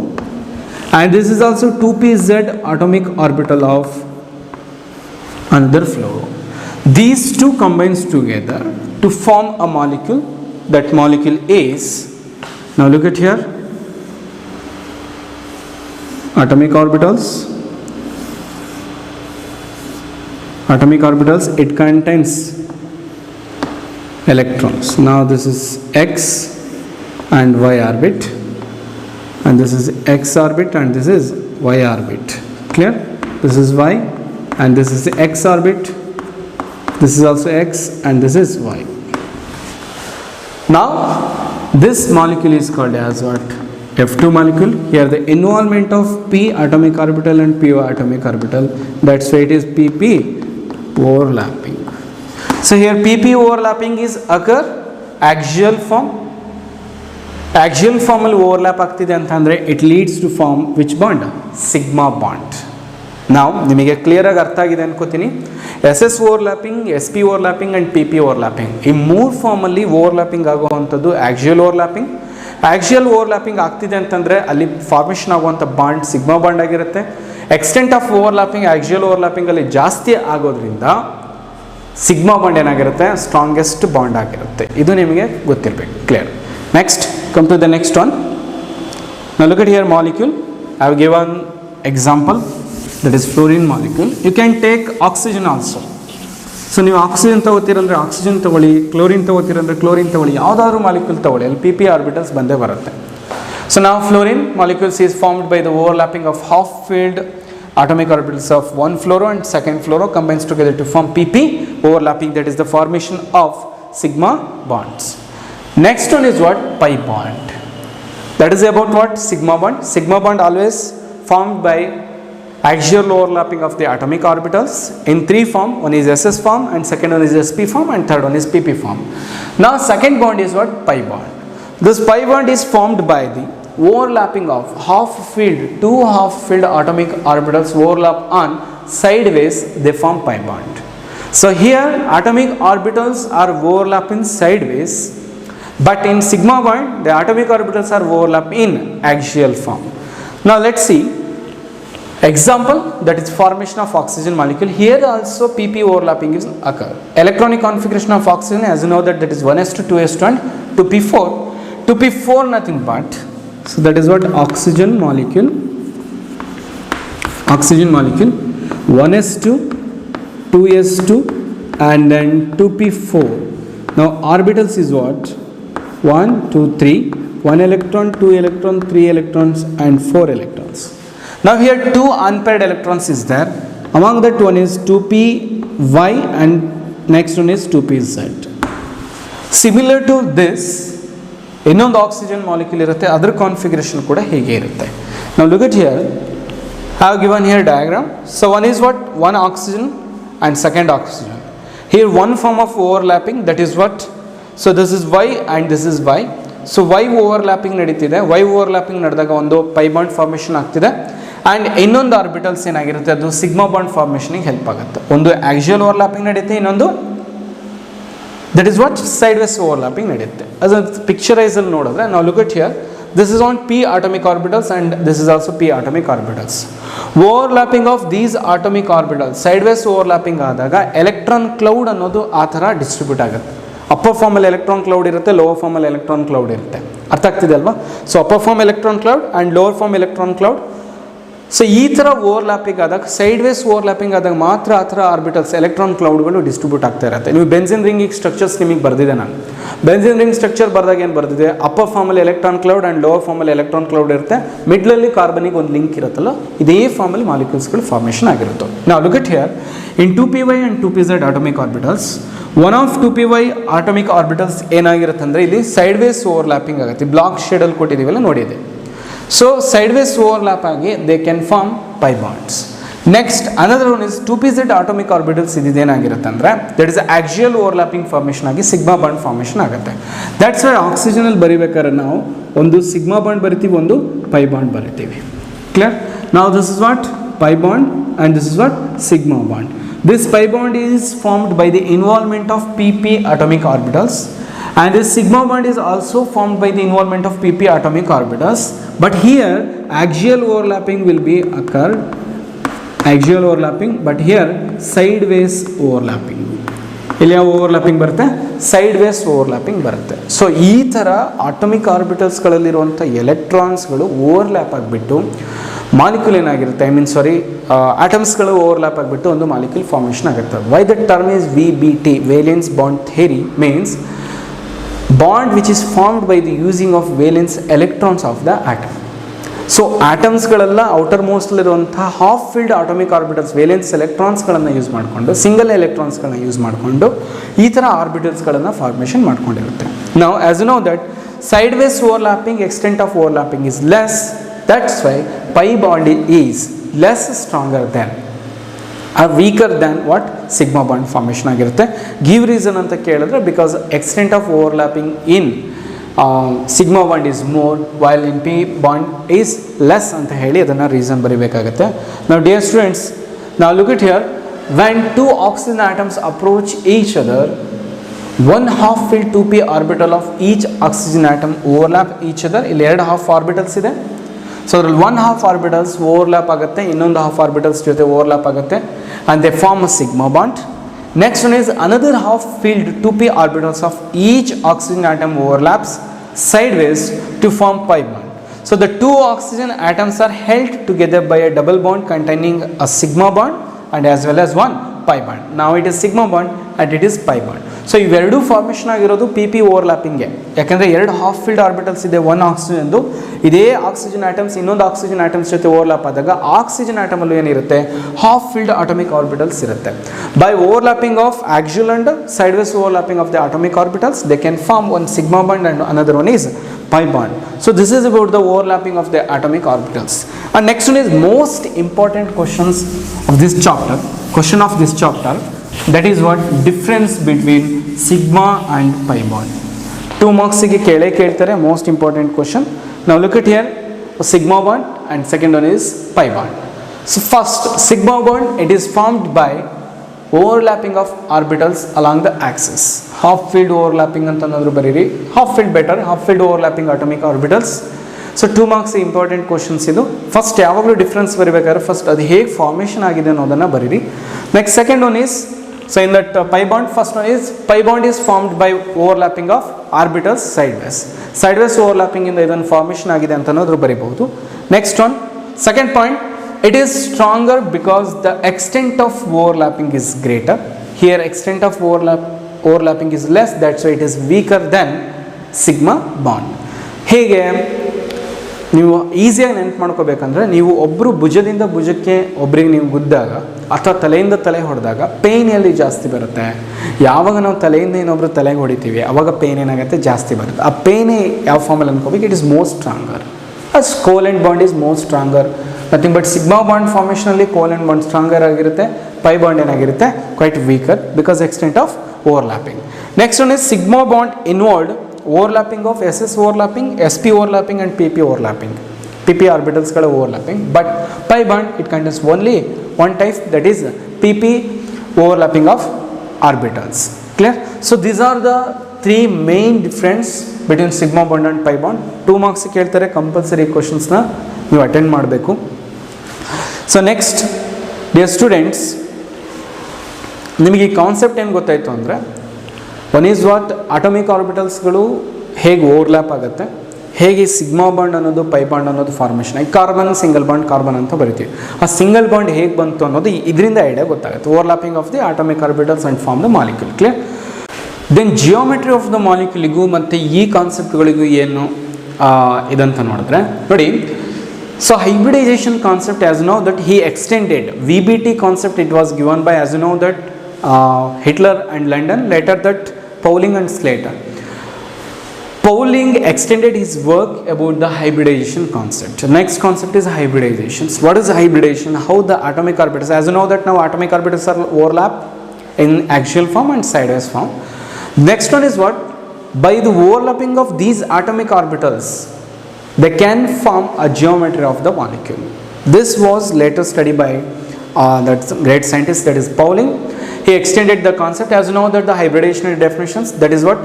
and this is also 2pz atomic orbital of another fluoro. These two combines together to form a molecule. That molecule is, now look at here, atomic orbitals. Atomic orbitals, it contains electrons. Now this is X and Y orbit, and this is X orbit and this is Y orbit. Clear? This is Y and this is the X orbit, this is also X and this is Y. Now this molecule is called as what? F2 molecule. Here the involvement of p atomic orbital and p atomic orbital, that's why it is pp overlapping. So here pp overlapping is occur axial form, axial ಫಾರ್ಮಲ್ಲಿ overlap ಆಗ್ತಿದೆ ಅಂತಂದರೆ it leads to form which bond? Sigma bond. ನಾವು ನಿಮಗೆ ಕ್ಲಿಯರಾಗಿ ಅರ್ಥ ಆಗಿದೆ ಅನ್ಕೋತೀನಿ. S S overlapping, S P overlapping and P P overlapping, ಈ ಮೂರು ಫಾರ್ಮಲ್ಲಿ ಓವರ್ಲ್ಯಾಪಿಂಗ್ ಆಗುವಂಥದ್ದು ಆಕ್ಸಿಯಲ್ ಓವರ್ಲ್ಯಾಪಿಂಗ್. ಆಕ್ಸಿಯಲ್ ಓವರ್ಲ್ಯಾಪಿಂಗ್ ಆಗ್ತಿದೆ ಅಂತಂದರೆ ಅಲ್ಲಿ ಫಾರ್ಮೇಷನ್ ಆಗುವಂಥ ಬಾಂಡ್ ಸಿಗ್ಮಾ ಬಾಂಡ್ ಆಗಿರುತ್ತೆ. ಎಕ್ಸ್ಟೆಂಟ್ ಆಫ್ ಓವರ್ಲ್ಯಾಪಿಂಗ್ ಆಕ್ಸಿಯಲ್ ಓವರ್ಲ್ಯಾಪಿಂಗಲ್ಲಿ ಜಾಸ್ತಿ ಆಗೋದ್ರಿಂದ ಸಿಗ್ಮಾ ಬಾಂಡ್ ಏನಾಗಿರುತ್ತೆ? ಸ್ಟ್ರಾಂಗೆಸ್ಟ್ ಬಾಂಡ್ ಆಗಿರುತ್ತೆ. ಇದು ನಿಮಗೆ ಗೊತ್ತಿರಬೇಕು. Clear? Next, come to the next one. Now look at here molecule. I have given example, that is fluorine molecule. You can take oxygen also. So ನೀವು oxygen ತಗೋತೀರಂದರೆ oxygen ತಗೊಳ್ಳಿ, chlorine ತಗೋತೀರಂದರೆ chlorine ತಗೊಳ್ಳಿ, ಯಾವುದಾದ್ರೂ molecule ತಗೊಳ್ಳಿ, ಅಲ್ಲಿ P P orbitals ಬಂದೇ ಬರುತ್ತೆ. So ನಾವು fluorine molecules is formed by the overlapping of half filled atomic orbitals of one fluoro and second fluoro combines together to form pp overlapping, that is the formation of sigma bonds. Next one is what? Pi bond. That is about what? Sigma bond. Sigma bond always formed by axial overlapping of the atomic orbitals in three form. One is ss form, and second one is sp form, and third one is pp form. Now second bond is what? Pi bond. This pi bond is formed by the overlapping of two half filled atomic orbitals overlap on sideways, they form pi bond. So here atomic orbitals are overlapping sideways, but in sigma bond the atomic orbitals are overlap in axial form. Now let's see example, that is formation of oxygen molecule. Here also pp overlapping is occur. Electronic configuration of oxygen, as you know, that is 1s2 2s2 and 2p4. 2p4 nothing but, so that is what? Oxygen molecule 1s2 2s2 and then 2p4. Now orbitals is what? 1 2 3, 1 electron, 2 electron, 3 electrons and 4 electrons. Now here two unpaired electrons is there. Among that one is 2py and next one is 2pz. Similar to this ಇನ್ನೊಂದು oxygen molecule ಇರುತ್ತೆ, ಅದರ configuration ಕೂಡ ಹೀಗೆ ಇರುತ್ತೆ. ನಾವು look at here, I have given here diagram. So one is what? One oxygen and second oxygen. Here one form of overlapping, that is what? So this is Y and this is Y. So Y overlapping ನಡೀತಿದೆ. Y overlapping ನಡೆದಾಗ ಒಂದು pi bond formation ಆಗ್ತಿದೆ, and ಇನ್ನೊಂದು orbitals ಏನಾಗಿರುತ್ತೆ, ಅದು sigma bond ಫಾರ್ಮೇಷನಿಗೆ help ಆಗುತ್ತೆ. ಒಂದು axial overlapping ನಡೆಯುತ್ತೆ, ಇನ್ನೊಂದು that is what? Sideways overlapping ನಡೆಯುತ್ತೆ. as a picturize ಅಲ್ಲಿ ನೋಡಿದ್ರೆ, now look at here, this is on p atomic orbitals and this is also p atomic orbitals. Overlapping of these atomic orbitals sideways overlapping ಆದಾಗ electron cloud ಅನ್ನೋದು ಆ ಥರ distribute ಆಗುತ್ತೆ. Upper ಫಾರ್ಮಲ್ಲಿ electron cloud ಇರುತ್ತೆ, lower ಫಾರ್ಮಲ್ಲಿ electron cloud ಇರುತ್ತೆ. ಅರ್ಥ ಆಗ್ತಿದೆ ಅಲ್ವಾ? So upper form electron cloud and lower form electron cloud. So ಈ ಥರ ಓವರ್ಲ್ಯಾಪಿಂಗ್ ಆದಾಗ, ಸೈಡ್ವೇಸ್ ಓವರ್ಲ್ಯಾಪಿಂಗ್ ಆದಾಗ ಮಾತ್ರ ಆ ಥರ ಆರ್ಬಿಟಲ್ಸ್ ಎಲೆಕ್ಟ್ರಾನ್ ಕ್ಲೌಡ್ಗಳು ಡಿಸ್ಟ್ರಿಬ್ಯೂಟ್ ಆಗ್ತಾ ಇರುತ್ತೆ. ನೀವು ಬೆನ್ಸಿನ್ ರಿಂಗಿಗೆ ಸ್ಟ್ರಕ್ಚರ್ಸ್ ನಿಮಗೆ ಬರೆದಿದೆ ನಾನು. ಬೆನ್ಸಿನ್ ರಿಂಗ್ ಸ್ಟ್ರಕ್ಚರ್ ಬರೆದಾಗ ಏನು ಬರೆದಿದೆ? ಅಪ್ಪರ್ ಫಾರ್ಮಲ್ಲಿ ಎಲೆಕ್ಟ್ರಾನ್ ಕ್ಲೌಡ್ ಆ್ಯಂಡ್ ಲೋವರ್ ಫಾರ್ಮಲ್ಲಿ ಎಲೆಕ್ಟ್ರಾನ್ ಕ್ಲೌಡ್ ಇರುತ್ತೆ, ಮಿಡ್ಲಲ್ಲಿ ಕಾರ್ಬನಿಗೆ ಒಂದು ಲಿಂಕ್ ಇರುತ್ತಲ್ಲ, ಇದೇ ಫಾರ್ಮಲ್ಲಿ ಮಾಲಿಕ್ಯೂಲ್ಸ್ಗಳು ಫಾರ್ಮೇಷನ್ ಆಗಿರುತ್ತೆ. ನಾವು look at here, in 2py and 2pz atomic orbitals, one of 2py atomic orbitals ಏನಾಗಿರುತ್ತೆ ಅಂದರೆ ಇಲ್ಲಿ ಸೈಡ್ವೇಸ್ ಓವರ್ಲ್ಯಾಪಿಂಗ್ ಆಗುತ್ತೆ. ಬ್ಲಾಕ್ ಶೇಡಲ್ಲಿ ಕೊಟ್ಟಿದ್ದೀವಲ್ಲ ನೋಡಿದೆ. ಸೊ ಸೈಡ್ವೇಸ್ ಓವರ್ಲ್ಯಾಪ್ ಆಗಿ they can form pi bonds. Next another one is 2pz atomic orbitals. ಇದೇನಾಗಿರುತ್ತೆ ಅಂದರೆ that is axial overlapping formation ಆಗಿ ಸಿಗ್ಮಾ ಬಾಂಡ್ ಫಾರ್ಮೇಷನ್ ಆಗುತ್ತೆ. ದಟ್ಸ್ ವೈ ಆಕ್ಸಿಜನಲ್ಲಿ ಬರಿಬೇಕಾದ್ರೆ ನಾವು ಒಂದು ಸಿಗ್ಮಾ ಬಾಂಡ್ ಬರಿತೀವಿ, ಒಂದು ಪೈ ಬಾಂಡ್ ಬರಿತೀವಿ. ಕ್ಲಿಯರ್? ನಾವು this is what? Pi bond and this is what? Sigma bond. This pi bond is formed by the involvement of pp atomic orbitals, and this sigma bond is also formed by the involvement of pp atomic orbitals, but here axial overlapping will be occurred, axial overlapping, but here sideways overlapping. ಇಲ್ಲಿ ಯಾವ overlapping ಬರುತ್ತೆ? ಸೈಡ್ವೇಸ್ overlapping ಬರುತ್ತೆ. So ಈ ಥರ atomic ಆರ್ಬಿಟಲ್ಸ್ಗಳಲ್ಲಿರುವಂಥ ಎಲೆಕ್ಟ್ರಾನ್ಸ್ಗಳು overlap ಆಗಿಬಿಟ್ಟು molecule ಏನಾಗಿರುತ್ತೆ, ಆಟಮ್ಸ್ಗಳು ಓವರ್ಲ್ಯಾಪ್ ಆಗಿಬಿಟ್ಟು ಒಂದು ಮಾಲಿಕ್ಯೂಲ್ ಫಾರ್ಮೇಷನ್ ಆಗುತ್ತೆ. Why the term is VBT, valence bond theory, means bond which is formed by the using of valence electrons of the atom. So ಆಟಮ್ಸ್ಗಳೆಲ್ಲ ಔಟರ್ ಮೋಸ್ಟ್ಲಿರುವಂಥ half filled atomic orbitals valence ಎಲೆಕ್ಟ್ರಾನ್ಸ್ಗಳನ್ನು use ಮಾಡಿಕೊಂಡು, single ಎಲೆಕ್ಟ್ರಾನ್ಸ್ಗಳನ್ನ use ಮಾಡಿಕೊಂಡು ಈ ಥರ ಆರ್ಬಿಟಲ್ಸ್ಗಳನ್ನು formation ಮಾಡ್ಕೊಂಡಿರುತ್ತೆ. ನಾವು as you know that sideways overlapping, extent of overlapping is less. That's why pi bond is less stronger than or weaker than what? Sigma bond formation ಆಗಿರುತ್ತೆ. Give reason ಅಂತ ಕೇಳಿದ್ರೆ, because extent of overlapping in sigma bond is more while in P bond is less ಅಂತ ಹೇಳಿ ಅದನ್ನು reason ಬರೀಬೇಕಾಗುತ್ತೆ. ನಾವು dear students, ನಾವು look it here, when two oxygen atoms approach each other, one half filled 2p orbital of each oxygen atom overlap each other. ಇಲ್ಲಿ ಎರಡು half orbitals ಇದೆ. So ಅದರಲ್ಲಿ one half orbitals overlap ಆಗುತ್ತೆ, ಇನ್ನೊಂದು half orbitals ಜೊತೆ overlap ಆಗುತ್ತೆ, and they form a sigma bond. Next one is another half filled 2p orbitals of each oxygen atom overlaps sideways to form pi bond. So the two oxygen atoms are held together by a double bond containing a sigma bond and as well as one pi bond. Now it is sigma bond and it is pi bond. So ಇವೆರಡು formation ಆಗಿರೋದು p p ಓವರ್ಲ್ಯಾಪಿಂಗ್ಗೆ, ಯಾಕೆಂದರೆ ಎರಡು half filled orbitals ಇದೆ one ಆಕ್ಸಿಜನ್ದು. ಇದೇ oxygen atoms ಇನ್ನೊಂದು oxygen atoms ಜೊತೆ ಓವರ್ಲ್ಯಾಪ್ ಆದಾಗ ಆಕ್ಸಿಜನ್ ಆಟಮಲ್ಲೂ ಏನಿರುತ್ತೆ, ಹಾಫ್ ಫೀಲ್ಡ್ ಅಟಾಮಿಕ್ ಆರ್ಬಿಟಲ್ಸ್ ಇರುತ್ತೆ. By overlapping of axial and sideways overlapping of the atomic orbitals they can form one sigma bond and another one is pi bond. So this is about the overlapping of the atomic orbitals. And next one is most important questions of this chapter. Question of this chapter, that is what difference between sigma and pi bond. 2 marks ಗೆ ಕೇಳ್ತಾರೆ, most important question. Now look at here, sigma bond and second one is pi bond. So first sigma bond, it is formed by overlapping of orbitals along the axis. Half field overlapping ಅಂತಂದ್ರು ಬರೀರಿ, half field better, half field overlapping atomic orbitals. So 2 marks important questions ಇದು. First ಯಾವಾಗಲೂ difference ಬರೀಬೇಕಾದ್ರೆ first ಅದು ಹೇಗೆ formation ಆಗಿದೆ ಅನ್ನೋದನ್ನು ಬರೀರಿ. Next second one is, so in that pi bond, first one is pi bond is formed by overlapping of orbitals sideways overlapping ಇಂದ ಇದನ್ನು ಫಾರ್ಮೇಷನ್ ಆಗಿದೆ ಅಂತ ಅನ್ನೋದು ಬರೀಬಹುದು. Next one second point, it is stronger because the extent of overlapping is greater. Here extent of overlapping is less, that's why it is weaker than sigma bond. ಹೇಗೆ ನೀವು ಈಸಿಯಾಗಿ ನೆನಪು ಮಾಡ್ಕೋಬೇಕಂದ್ರೆ, ನೀವು ಒಬ್ಬರು ಭುಜದಿಂದ ಭುಜಕ್ಕೆ ಒಬ್ಬರಿಗೆ ನೀವು ಗುದ್ದಾಗ ಅಥವಾ ತಲೆಯಿಂದ ತಲೆ ಹೊಡೆದಾಗ ಪೇಯ್ನ್ ಎಲ್ಲಿ ಜಾಸ್ತಿ ಬರುತ್ತೆ? ಯಾವಾಗ ನಾವು ತಲೆಯಿಂದ ಇನ್ನೊಬ್ರು ತಲೆಗೆ ಹೊಡಿತೀವಿ ಅವಾಗ ಪೇಯ್ನ್ ಏನಾಗುತ್ತೆ, ಜಾಸ್ತಿ ಬರುತ್ತೆ. ಆ ಪೇಯ್ನೇ ಯಾವ ಫಾರ್ಮಲ್ಲಿ ಅನ್ಕೋಬೇಕು, it is more stronger. as covalent bond is more stronger. Nothing but sigma bond formationally covalent bond stronger ಆಗಿರುತ್ತೆ, pi bond ಏನಾಗಿರುತ್ತೆ quite weaker because extent of overlapping. Next one is sigma bond involved overlapping of SS overlapping, SP overlapping and PP overlapping. PP orbitals ಗಳ overlapping, but pi bond it contains only one type, that is PP overlapping of orbitals. Clear? So these are the three main difference between sigma bond and pi bond. 2 marks ಕೇಳ್ತಾರೆ, compulsory ಕ್ವಶನ್ಸ್ನ ನೀವು attend ಮಾಡಬೇಕು. So next dear students, ನಿಮಗೆ ಈ concept ಏನು ಗೊತ್ತಾಯಿತು ಅಂದರೆ, one is what atomic ಆರ್ಬಿಟಲ್ಸ್ಗಳು ಹೇಗೆ overlap ಆಗುತ್ತೆ, ಹೇಗೆ ಸಿಗ್ಮಾ ಬಾಂಡ್ ಅನ್ನೋದು ಪೈ ಬಾಂಡ್ ಅನ್ನೋದು ಫಾರ್ಮೇಷನ್ ಆಗಿ ಕಾರ್ಬನ್ ಸಿಂಗಲ್ ಬಾಂಡ್ ಕಾರ್ಬನ್ ಅಂತ ಬರಿತೀವಿ. ಆ ಸಿಂಗಲ್ ಬಾಂಡ್ ಹೇಗೆ ಬಂತು ಅನ್ನೋದು ಇದರಿಂದ ಐಡಿಯಾ ಗೊತ್ತಾಗುತ್ತೆ. Overlapping of the atomic orbitals and form the molecule. Clear? Then geometry of the ಮಾಲಿಕ್ಯೂಲಿಗೂ ಮತ್ತು ಈ ಕಾನ್ಸೆಪ್ಟ್ಗಳಿಗೂ ಏನು ಇದಂತ ನೋಡಿದ್ರೆ ನೋಡಿ. So hybridisation concept, as know that he extended VBT concept, it was given by as know that Hitler and London, later that Pauling and Slater. Pauling extended his work about the hybridization concept. Next concept is hybridization. What is hybridization? How the atomic orbitals, as you know that now atomic orbitals are overlap in axial form and sideways form. Next one is what? By the overlapping of these atomic orbitals, they can form a geometry of the molecule. This was later studied by that great scientist, that is Pauling. He extended the concept, as you know that the hybridization definitions, that is what?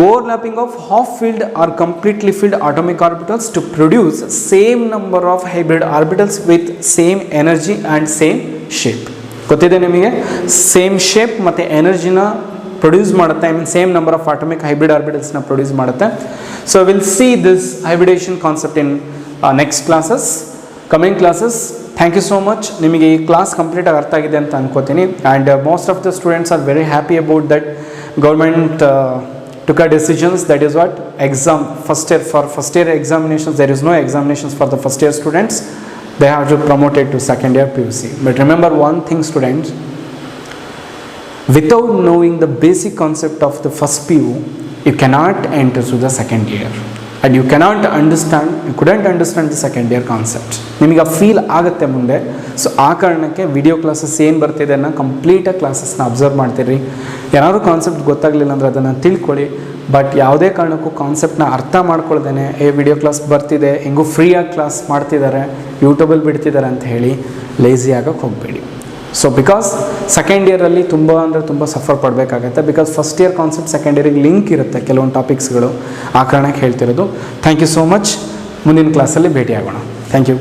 Overlapping of half filled or completely filled atomic orbitals to produce same number of hybrid orbitals with same energy and same shape. ಗೊತ್ತಿದೆ ನಿಮಗೆ? Same shape ಮತ್ತು ಎನರ್ಜಿನ produce ಮಾಡುತ್ತೆ, I mean same number of atomic hybrid ಆರ್ಬಿಟಲ್ಸ್ನ produce ಮಾಡುತ್ತೆ. So will see this hybridisation concept in next classes, coming classes. Thank you so much. ನಿಮಗೆ ಈ class ಕಂಪ್ಲೀಟಾಗಿ ಅರ್ಥ ಆಗಿದೆ ಅಂತ ಅನ್ಕೋತೀನಿ. And most of the students are very happy about that government took a decisions, that is what? Exam, first year examinations, there is no examinations for the first year students. They have to promote it to second year PUC. But remember one thing students, without knowing the basic concept of the first PU, you cannot enter to the second year. And you couldn't understand the second year concept. ನಿಮಗೆ ಆ feel ಆಗುತ್ತೆ ಮುಂದೆ. So ಆ ಕಾರಣಕ್ಕೆ video classes ಏನು ಬರ್ತಿದೆ ಅನ್ನೋ ಕಂಪ್ಲೀಟಾಗಿ ಕ್ಲಾಸಸ್ನ ಅಬ್ಸರ್ವ್ ಮಾಡ್ತೀರಿ. ಏನಾದರೂ ಕಾನ್ಸೆಪ್ಟ್ ಗೊತ್ತಾಗಲಿಲ್ಲ ಅಂದರೆ ಅದನ್ನು ತಿಳ್ಕೊಳ್ಳಿ. ಬಟ್ ಯಾವುದೇ ಕಾರಣಕ್ಕೂ ಕಾನ್ಸೆಪ್ಟನ್ನ ಅರ್ಥ ಮಾಡ್ಕೊಳ್ದೇನೆ ವಿಡಿಯೋ ಕ್ಲಾಸ್ ಬರ್ತಿದೆ, ಹೆಂಗೂ ಫ್ರೀಯಾಗಿ ಕ್ಲಾಸ್ ಮಾಡ್ತಿದ್ದಾರೆ, ಯೂಟ್ಯೂಬಲ್ಲಿ ಬಿಡ್ತಿದ್ದಾರೆ ಅಂತ ಹೇಳಿ ಲೇಝಿ ಆಗೋಕ್ಕೆ ಹೋಗಬೇಡಿ. ಸೊ ಬಿಕಾಸ್ ಸೆಕೆಂಡ್ ಇಯರಲ್ಲಿ ತುಂಬ ಸಫರ್ ಪಡಬೇಕಾಗತ್ತೆ. Because first year concept second ಇಯರಿಗೆ ಲಿಂಕ್ ಇರುತ್ತೆ ಕೆಲವೊಂದು ಟಾಪಿಕ್ಸ್ಗಳು. ಆ ಕಾರಣಕ್ಕೆ ಹೇಳ್ತಿರೋದು. Thank you so much. ಮುಂದಿನ ಕ್ಲಾಸಲ್ಲಿ ಭೇಟಿಯಾಗೋಣ. Thank you.